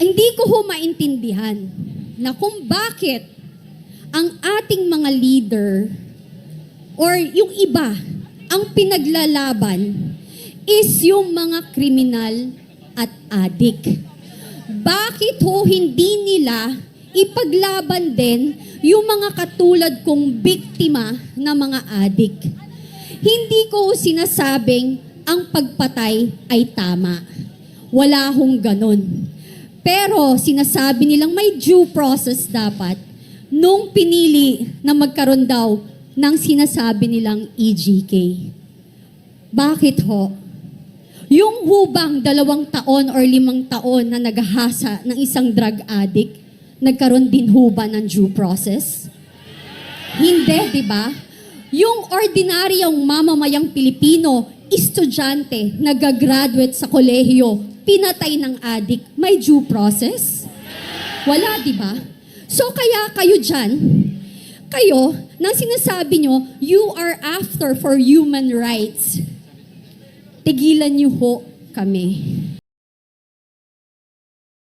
Hindi ko ho maintindihan na kung bakit ang ating mga leader or yung iba, ang pinaglalaban is yung mga kriminal at adik. Bakit ho hindi nila ipaglaban din yung mga katulad kong biktima na mga adik? Hindi ko sinasabing ang pagpatay ay tama. Wala hong ganun. Pero sinasabi nilang may due process dapat nung pinili na magkaroon daw ng sinasabi nilang EJK. Bakit ho? Yung hubang 2 taon or 5 taon na naghahasa ng isang drug addict, nagkaroon din huba ng due process? Hindi, di ba? Yung ordinaryong mamamayang Pilipino, estudyante, nagagraduate sa kolehiyo, pinatay ng addict, may due process? Wala, di ba? So kaya kayo dyan, kayo, nang sinasabi nyo, you are after for human rights, tigilan niyo ho kami.